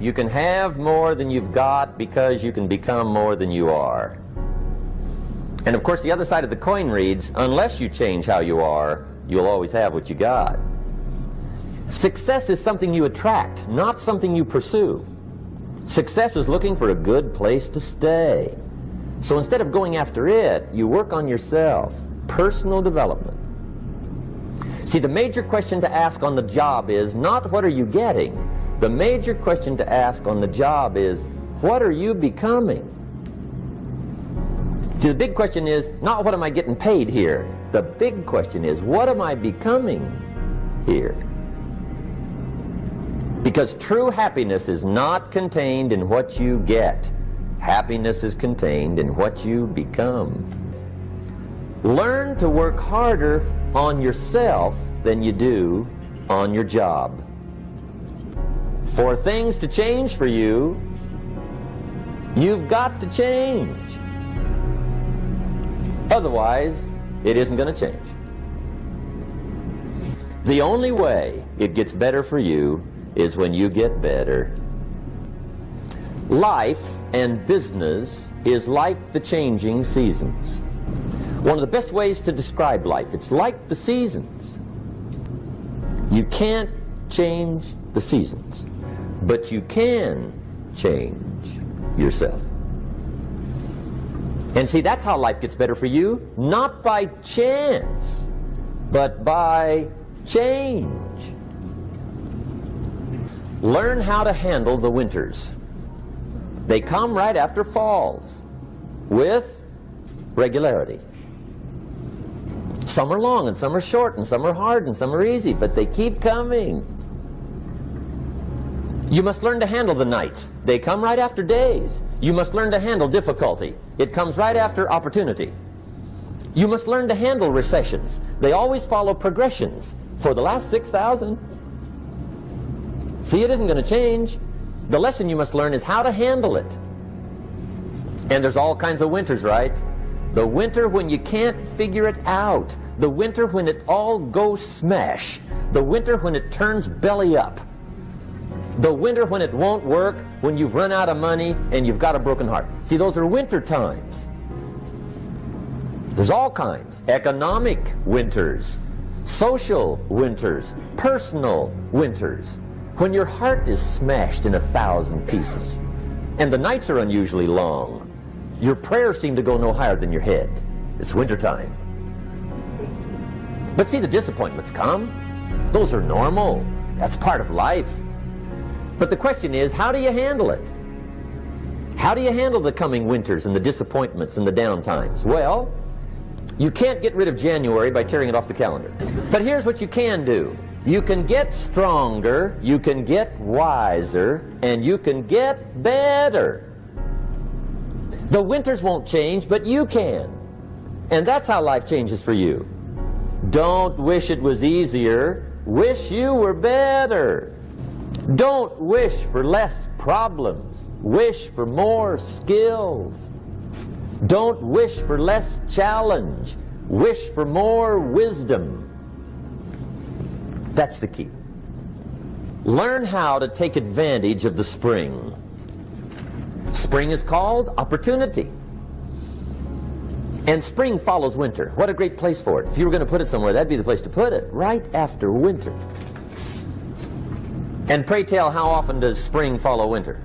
You can have more than you've got because you can become more than you are. And of course the other side of the coin reads, unless you change how you are, you'll always have what you got. Success is something you attract, not something you pursue. Success is looking for a good place to stay. So instead of going after it, you work on yourself. Personal development. See, the major question to ask on the job is not what are you getting. The major question to ask on the job is what are you becoming? See, the big question is not what am I getting paid here. The big question is what am I becoming here? Because true happiness is not contained in what you get. Happiness is contained in what you become. Learn to work harder on yourself than you do on your job. For things to change for you, you've got to change. Otherwise, it isn't going to change. The only way it gets better for you is when you get better. Life and business is like the changing seasons. One of the best ways to describe life, it's like the seasons. You can't change the seasons, but you can change yourself. And see, that's how life gets better for you, not by chance, but by change. Learn how to handle the winters. They come right after falls, with regularity. Some are long and some are short and some are hard and some are easy, but they keep coming. You must learn to handle the nights. They come right after days. You must learn to handle difficulty. It comes right after opportunity. You must learn to handle recessions. They always follow progressions. For the last 6,000. See, it isn't going to change. The lesson you must learn is how to handle it. And there's all kinds of winters, right? The winter when you can't figure it out. The winter when it all goes smash. The winter when it turns belly up. The winter when it won't work, when you've run out of money and you've got a broken heart. See, those are winter times. There's all kinds. Economic winters, social winters, personal winters. When your heart is smashed in 1,000 pieces and the nights are unusually long, your prayers seem to go no higher than your head. It's wintertime. But see, the disappointments come. Those are normal. That's part of life. But the question is, how do you handle it? How do you handle the coming winters and the disappointments and the downtimes? Well, you can't get rid of January by tearing it off the calendar. But here's what you can do. You can get stronger, you can get wiser, and you can get better. The winters won't change, but you can. And that's how life changes for you. Don't wish it was easier, wish you were better. Don't wish for less problems, wish for more skills. Don't wish for less challenge, wish for more wisdom. That's the key. Learn how to take advantage of the spring. Spring is called opportunity. And spring follows winter. What a great place for it. If you were going to put it somewhere, that'd be the place to put it, right after winter. And pray tell, how often does spring follow winter?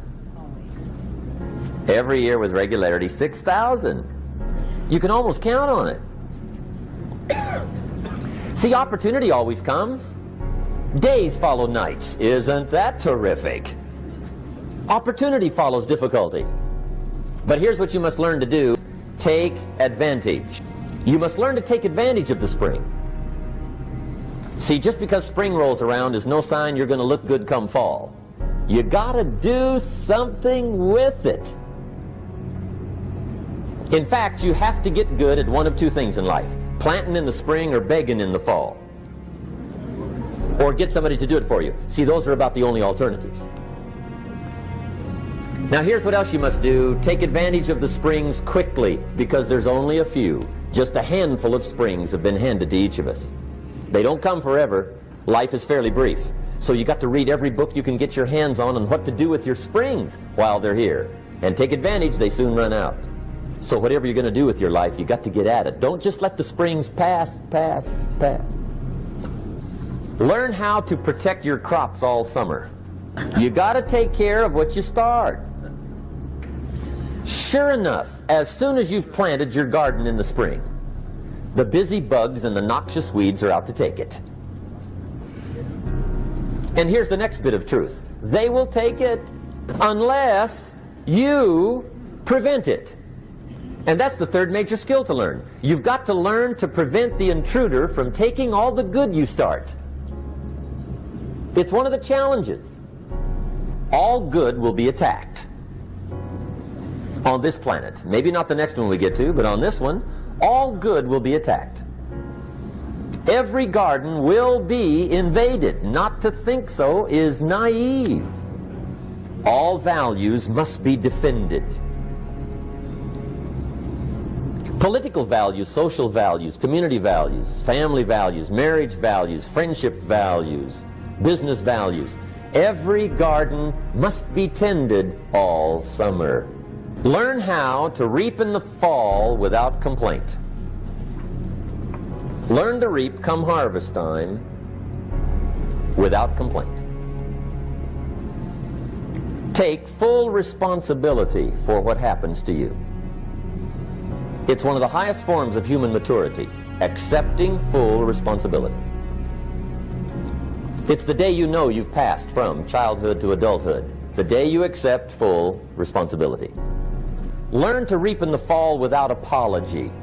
Every year with regularity, 6,000. You can almost count on it. See, opportunity always comes. Days follow nights. Isn't that terrific? Opportunity follows difficulty. But here's what you must learn to do. Take advantage. You must learn to take advantage of the spring. See, just because spring rolls around is no sign you're going to look good come fall. You gotta do something with it. In fact, you have to get good at one of two things in life. Planting in the spring or begging in the fall. Or get somebody to do it for you. See, those are about the only alternatives. Now here's what else you must do. Take advantage of the springs quickly, because there's only a few. Just a handful of springs have been handed to each of us. They don't come forever. Life is fairly brief. So you got to read every book you can get your hands on what to do with your springs while they're here. And take advantage, they soon run out. So whatever you're going to do with your life, you got to get at it. Don't just let the springs pass. Learn how to protect your crops all summer. You got to take care of what you start. Sure enough, as soon as you've planted your garden in the spring, the busy bugs and the noxious weeds are out to take it. And here's the next bit of truth. They will take it unless you prevent it. And that's the third major skill to learn. You've got to learn to prevent the intruder from taking all the good you start. It's one of the challenges. All good will be attacked on this planet. Maybe not the next one we get to, but on this one, all good will be attacked. Every garden will be invaded. Not to think so is naive. All values must be defended. Political values, social values, community values, family values, marriage values, friendship values, business values. Every garden must be tended all summer. Learn how to reap in the fall without complaint. Learn to reap come harvest time without complaint. Take full responsibility for what happens to you. It's one of the highest forms of human maturity, accepting full responsibility. It's the day you know you've passed from childhood to adulthood, the day you accept full responsibility. Learn to reap in the fall without apology.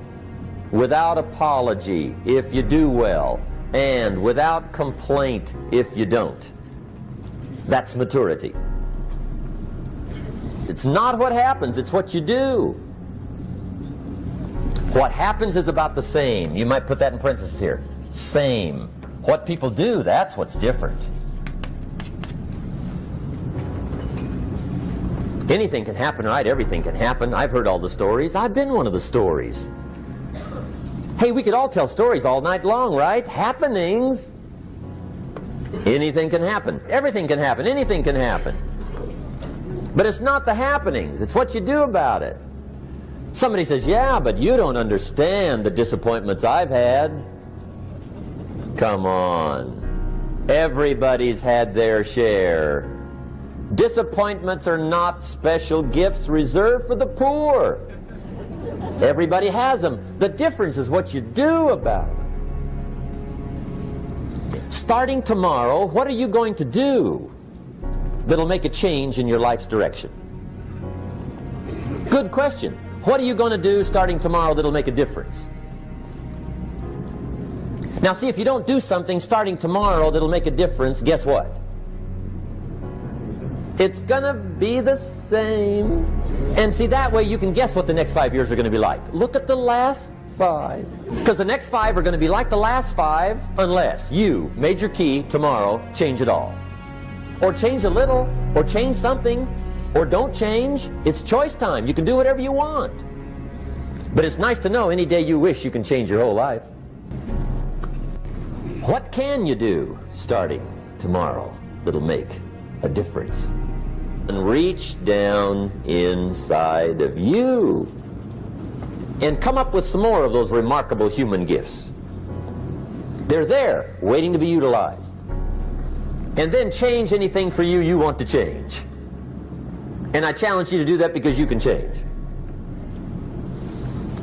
Without apology if you do well, and without complaint if you don't. That's maturity. It's not what happens, it's what you do. What happens is about the same. You might put that in parentheses here. Same. What people do, that's what's different. Anything can happen, right? Everything can happen. I've heard all the stories. I've been one of the stories. Hey, we could all tell stories all night long, right? Happenings. Anything can happen. Everything can happen. Anything can happen. But it's not the happenings. It's what you do about it. Somebody says, yeah, but you don't understand the disappointments I've had. Come on. Everybody's had their share. Disappointments are not special gifts reserved for the poor. Everybody has them. The difference is what you do about it. Starting tomorrow, what are you going to do that'll make a change in your life's direction? Good question. What are you going to do starting tomorrow that'll make a difference? Now see, if you don't do something starting tomorrow that'll make a difference, guess what? It's gonna be the same. And see, that way you can guess what the next 5 years are gonna be like. Look at the last 5. Because the next 5 are gonna be like the last 5 unless you, major key, tomorrow, change it all. Or change a little, or change something, or don't change. It's choice time. You can do whatever you want. But it's nice to know any day you wish you can change your whole life. What can you do starting tomorrow that'll make a difference? And reach down inside of you and come up with some more of those remarkable human gifts. They're there, waiting to be utilized. And then change anything for you want to change. And I challenge you to do that because you can change.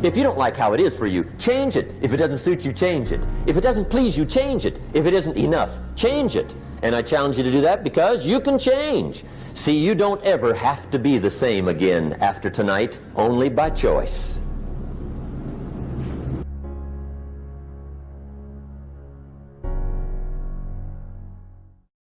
If you don't like how it is for you, change it. If it doesn't suit you, change it. If it doesn't please you, change it. If it isn't enough, change it. And I challenge you to do that because you can change. See, you don't ever have to be the same again after tonight, only by choice.